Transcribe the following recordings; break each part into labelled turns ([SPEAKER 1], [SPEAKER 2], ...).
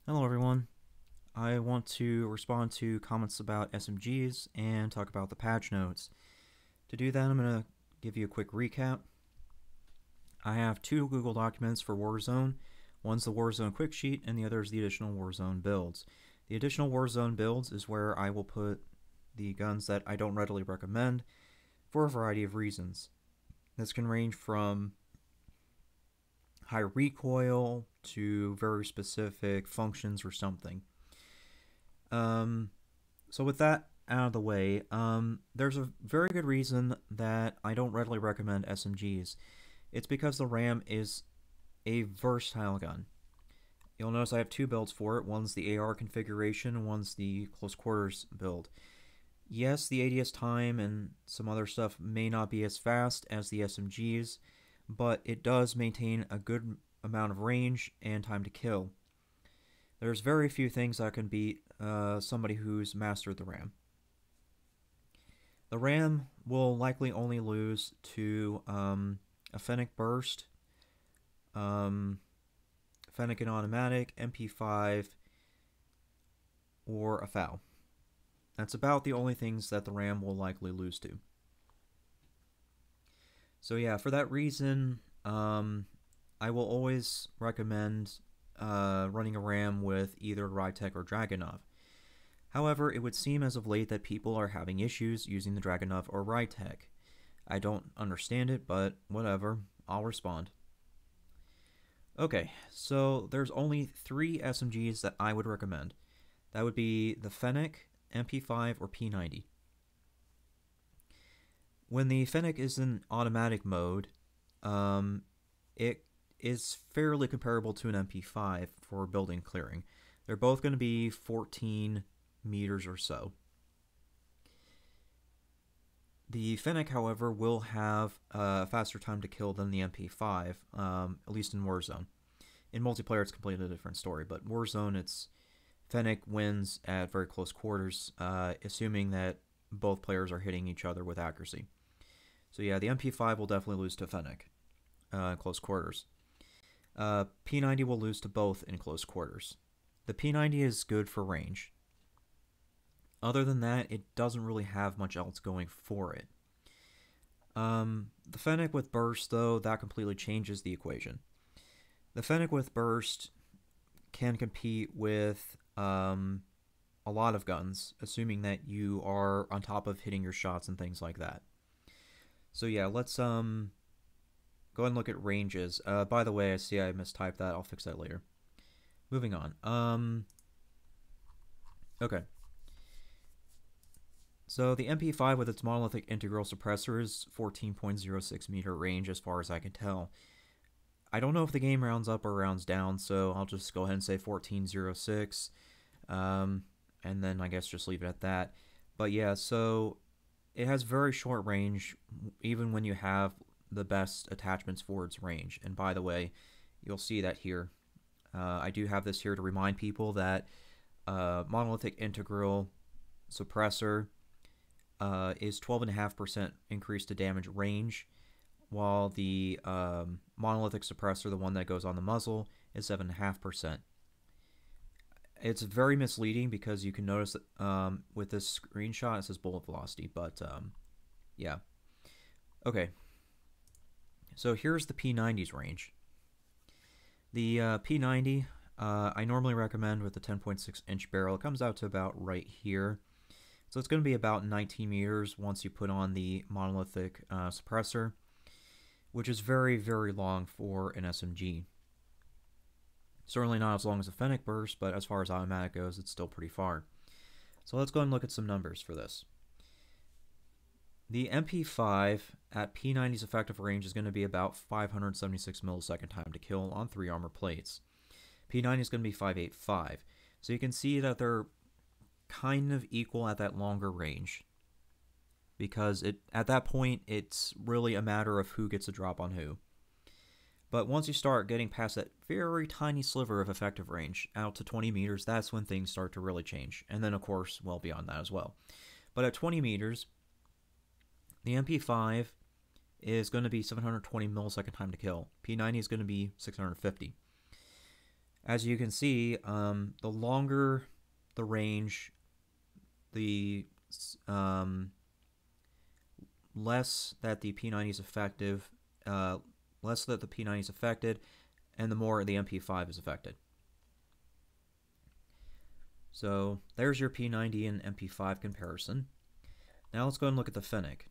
[SPEAKER 1] Hello everyone. I want to respond to comments about SMGs and talk about the patch notes. To do that, I'm going to give you a quick recap. I have two Google documents for Warzone. One's the Warzone quick sheet and the other is the additional Warzone builds. The additional Warzone builds is where I will put the guns that I don't readily recommend for a variety of reasons. This can range from high recoil to very specific functions or something. So with that out of the way, there's a very good reason that I don't readily recommend SMGs. It's because the RAM is a versatile gun. You'll notice I have two builds for it. One's the AR configuration and one's the close quarters build. Yes, the ADS time and some other stuff may not be as fast as the SMGs, but it does maintain a good amount of range and time to kill. There's very few things that can beat somebody who's mastered the RAM. The RAM will likely only lose to a Fennec Burst, Fennec and Automatic, MP5, or a FAL. That's about the only things that the RAM will likely lose to. So yeah, for that reason, I will always recommend running a RAM with either Rytec or Dragunov. However, it would seem as of late that people are having issues using the Dragunov or Rytec. I don't understand it, but whatever, I'll respond. Okay, so there's only 3 SMGs that I would recommend. That would be the Fennec, MP5, or P90. When the Fennec is in automatic mode, it is fairly comparable to an MP5 for building clearing. They're both going to be 14 meters or so. The Fennec, however, will have a faster time to kill than the MP5, at least in Warzone. In multiplayer, it's a completely different story, but Warzone, it's Fennec wins at very close quarters, assuming that both players are hitting each other with accuracy. So yeah, the MP5 will definitely lose to Fennec in close quarters. P90 will lose to both in close quarters. The P90 is good for range. Other than that, it doesn't really have much else going for it. The Fennec with Burst, though, that completely changes the equation. The Fennec with Burst can compete with a lot of guns, assuming that you are on top of hitting your shots and things like that. So yeah, let's go ahead and look at ranges. By the way, I see I mistyped that. I'll fix that later. Moving on. Okay. So the MP5 with its monolithic integral suppressor is 14.06 meter range as far as I can tell. I don't know if the game rounds up or rounds down, so I'll just go ahead and say 14.06. And then I guess just leave it at that. But yeah, so it has very short range, even when you have the best attachments for its range. And by the way, you'll see that here. I do have this here to remind people that monolithic integral suppressor is 12.5% increase to damage range, while the monolithic suppressor, the one that goes on the muzzle, is 7.5%. It's very misleading because you can notice that with this screenshot it says bullet velocity, but yeah. Okay, so here's the P90's range. The P90 I normally recommend with the 10.6 inch barrel. It comes out to about right here. So it's going to be about 19 meters once you put on the monolithic suppressor, which is very, very long for an SMG. Certainly not as long as a Fennec Burst, but as far as automatic goes, it's still pretty far. So let's go and look at some numbers for this. The MP5 at P90's effective range is going to be about 576 millisecond time to kill on 3 armor plates. P90 is going to be 585. So you can see that they're kind of equal at that longer range, because at that point it's really a matter of who gets a drop on who. But once you start getting past that very tiny sliver of effective range out to 20 meters, that's when things start to really change, and then of course well beyond that as well. But at 20 meters, the MP5 is going to be 720 millisecond time to kill. P90 is going to be 650. As you can see, the longer the range, the less that the P90 is effective, less that the P90 is affected, and the more the MP5 is affected. So there's your P90 and MP5 comparison. Now let's go and look at the Fennec.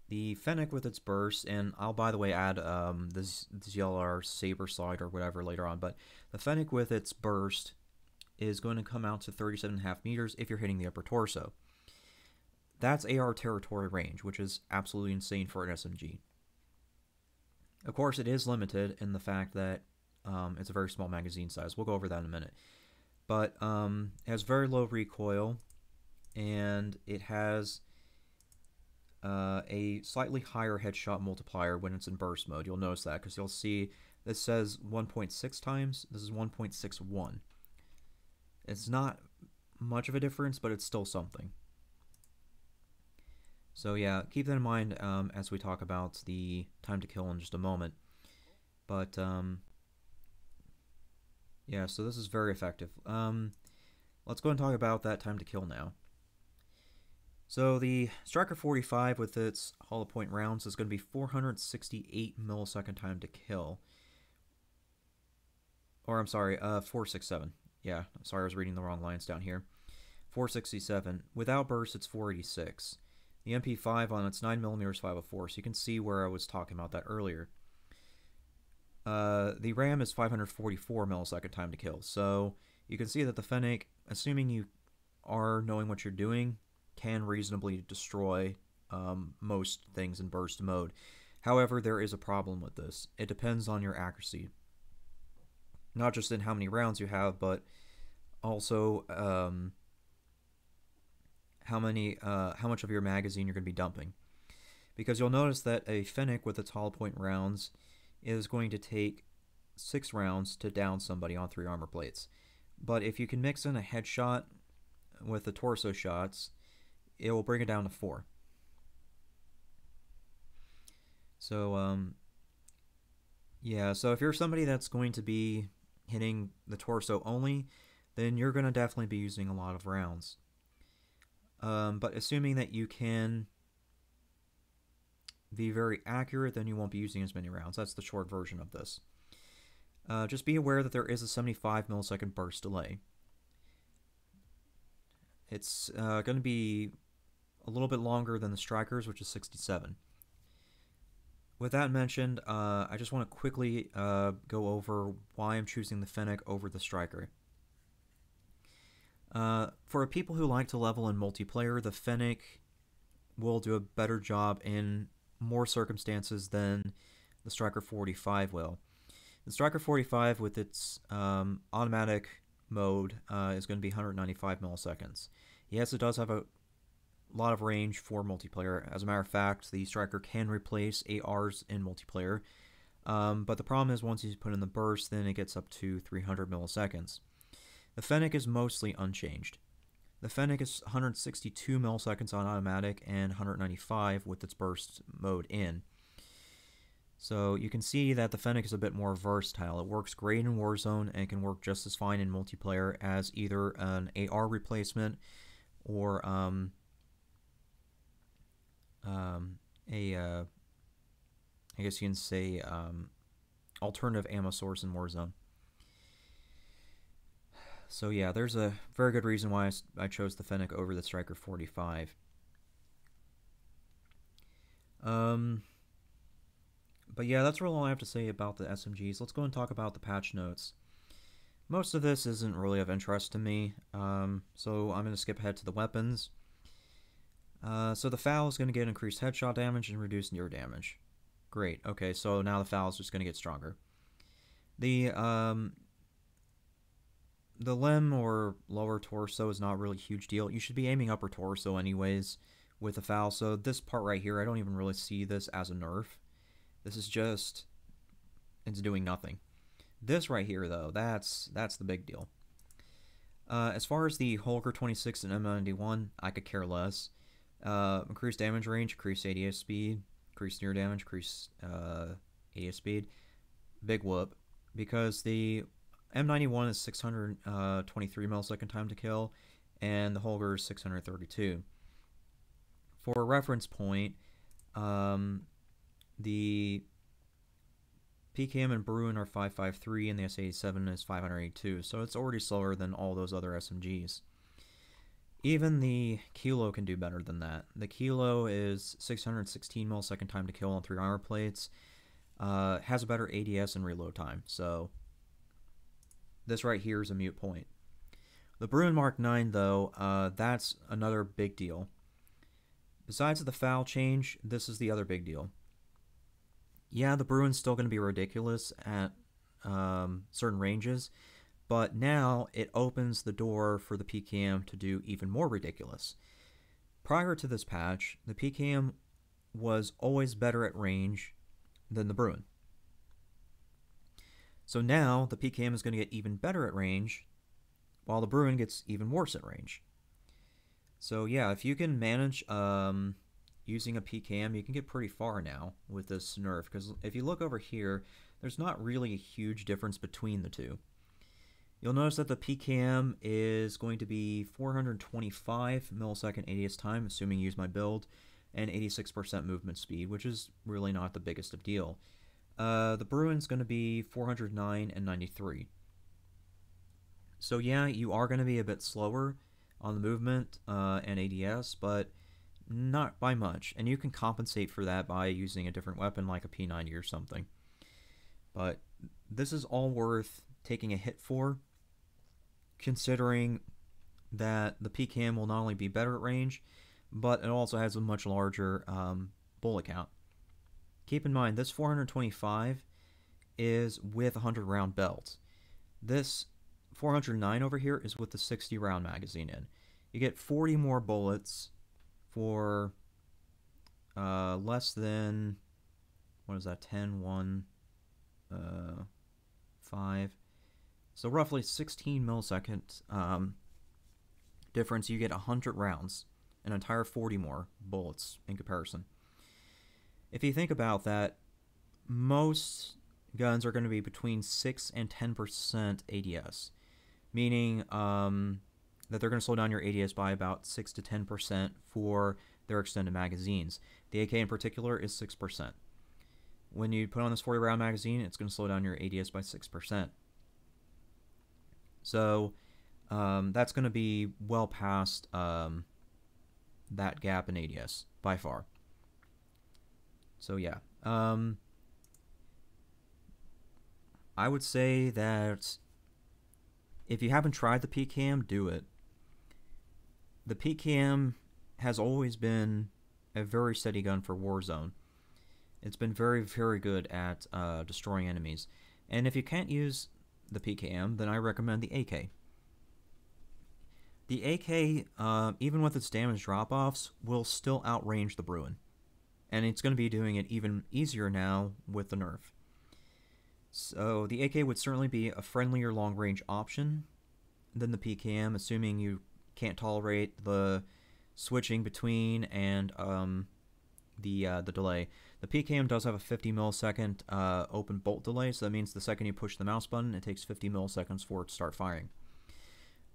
[SPEAKER 1] The Fennec with its burst, and I'll by the way add this ZLR Saber Slide or whatever later on, but the Fennec with its burst is going to come out to 37.5 meters if you're hitting the upper torso. That's AR territory range, which is absolutely insane for an SMG. Of course, it is limited in the fact that it's a very small magazine size. We'll go over that in a minute. But it has very low recoil, and it has a slightly higher headshot multiplier when it's in burst mode. You'll notice that because you'll see this says 1.6 times. This is 1.61. It's not much of a difference, but it's still something. So yeah, keep that in mind as we talk about the time to kill in just a moment. But yeah, so this is very effective. Let's go and talk about that time to kill now. So the Striker 45 with its hollow point rounds is going to be 468 millisecond time to kill. Or I'm sorry, 467. Yeah, sorry, I was reading the wrong lines down here. 467. Without burst, it's 486. The MP5 on its 9mm is 504, so you can see where I was talking about that earlier. The RAM is 544 millisecond time to kill, so you can see that the Fennec, assuming you are knowing what you're doing, can reasonably destroy most things in burst mode. However, there is a problem with this. It depends on your accuracy. Not just in how many rounds you have, but also how much of your magazine you're going to be dumping. Because you'll notice that a Fennec with its hollow point rounds is going to take 6 rounds to down somebody on 3 armor plates. But if you can mix in a headshot with the torso shots, it will bring it down to 4. So, yeah, so if you're somebody that's going to be hitting the torso only, then you're going to definitely be using a lot of rounds. But assuming that you can be very accurate, then you won't be using as many rounds. That's the short version of this. Just be aware that there is a 75 millisecond burst delay. It's going to be a little bit longer than the Strikers, which is 67. With that mentioned, I just want to quickly go over why I'm choosing the Fennec over the Striker. For people who like to level in multiplayer, the Fennec will do a better job in more circumstances than the Striker 45 will. The Striker 45 with its automatic mode is going to be 195 milliseconds. Yes, it does have a lot of range for multiplayer. As a matter of fact, the Striker can replace ARs in multiplayer. But the problem is once you put in the burst, then it gets up to 300 milliseconds. The Fennec is mostly unchanged. The Fennec is 162 milliseconds on automatic and 195 with its burst mode in. So you can see that the Fennec is a bit more versatile. It works great in Warzone and can work just as fine in multiplayer as either an AR replacement or I guess you can say alternative ammo source in Warzone. So yeah, there's a very good reason why I chose the Fennec over the Striker 45. But yeah, that's really all I have to say about the SMGs. Let's go and talk about the patch notes. Most of this isn't really of interest to me, so I'm going to skip ahead to the weapons. So the FAL is going to get increased headshot damage and reduced near damage. Great, okay, so now the FAL is just going to get stronger. The limb or lower torso is not really a huge deal. You should be aiming upper torso anyways with the FAL, so this part right here, I don't even really see this as a nerf. This is just, it's doing nothing. This right here, though, that's the big deal. As far as the Holger 26 and M91, I could care less. Increased damage range, increased ADS speed, increased near damage, increased ADS speed. big whoop, because the M91 is 623 millisecond time to kill, and the Holger is 632. For a reference point, the PKM and Bruen are 553, and the S87 is 582, so it's already slower than all those other SMGs. Even the Kilo can do better than that. The Kilo is 616 millisecond time to kill on 3 armor plates, has a better ADS and reload time, so this right here is a moot point. The Bruen Mark 9, though, that's another big deal. Besides the foul change, this is the other big deal. Yeah, the Bruen's still going to be ridiculous at certain ranges, but now it opens the door for the PKM to do even more ridiculous. Prior to this patch, the PKM was always better at range than the Bruen. So now the PKM is going to get even better at range, while the Bruen gets even worse at range. So yeah, if you can manage using a PKM, you can get pretty far now with this nerf, because if you look over here, there's not really a huge difference between the two. You'll notice that the PKM is going to be 425 millisecond ADS time, assuming you use my build, and 86% movement speed, which is really not the biggest of deal. The Bruen's going to be 409 and 93. So yeah, you are going to be a bit slower on the movement and ADS, but not by much, and you can compensate for that by using a different weapon like a P90 or something. But this is all worth taking a hit for, considering that the PKM will not only be better at range, but it also has a much larger bullet count. Keep in mind, this 425 is with a 100 round belt. This 409 over here is with the 60 round magazine in. You get 40 more bullets for less than, what is that, 10, 1, 5. So roughly 16 millisecond difference. You get 100 rounds, an entire 40 more bullets in comparison. If you think about that, most guns are going to be between 6 and 10% ADS, meaning that they're going to slow down your ADS by about 6 to 10% for their extended magazines. The AK in particular is 6%. When you put on this 40 round magazine, it's going to slow down your ADS by 6%. So that's going to be well past that gap in ADS by far. So yeah, I would say that if you haven't tried the PKM, do it. The PKM has always been a very steady gun for Warzone. It's been very, very good at destroying enemies. And if you can't use the PKM, then I recommend the AK. The AK, even with its damage drop-offs, will still outrange the Bruen. And it's going to be doing it even easier now with the nerf. So the AK would certainly be a friendlier long-range option than the PKM, assuming you can't tolerate the switching between and the delay. The PKM does have a 50 millisecond open bolt delay, so that means the second you push the mouse button, it takes 50 milliseconds for it to start firing.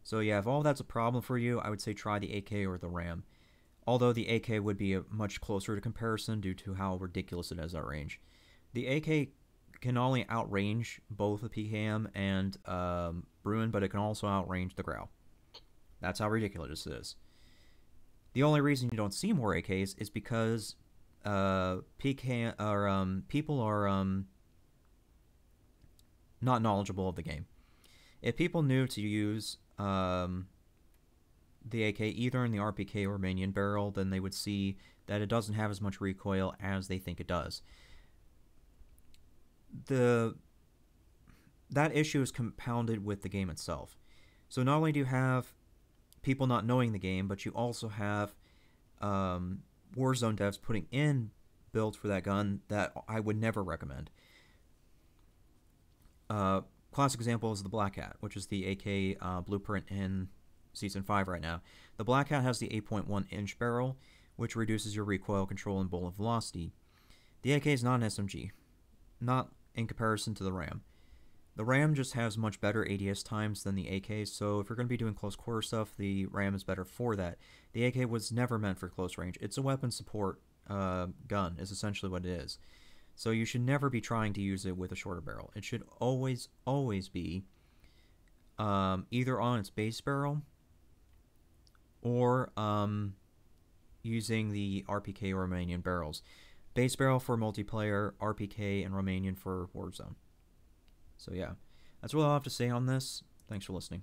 [SPEAKER 1] So yeah, if all that's a problem for you, I would say try the AK or the RAM. Although the AK would be much closer to comparison due to how ridiculous it is at range. The AK can not only outrange both the PKM and Bruen, but it can also outrange the Grau. That's how ridiculous it is. The only reason you don't see more AKs is because people are not knowledgeable of the game. If people knew to use the AK either in the RPK or main barrel, then they would see that it doesn't have as much recoil as they think it does. That issue is compounded with the game itself. So not only do you have people not knowing the game, but you also have Warzone devs putting in builds for that gun that I would never recommend. Classic example is the Black Hat, which is the AK blueprint in Season 5 right now. The Black Hat has the 8.1 inch barrel, which reduces your recoil control and bullet velocity. The AK is not an SMG. Not in comparison to the RAM. The RAM just has much better ADS times than the AK, so if you're going to be doing close quarter stuff, the RAM is better for that. The AK was never meant for close range. It's a weapon support gun, is essentially what it is. So you should never be trying to use it with a shorter barrel. It should always be either on its base barrel or using the RPK or Romanian barrels. Base barrel for multiplayer, RPK and Romanian for Warzone. So yeah, that's what I'll have to say on this. Thanks for listening.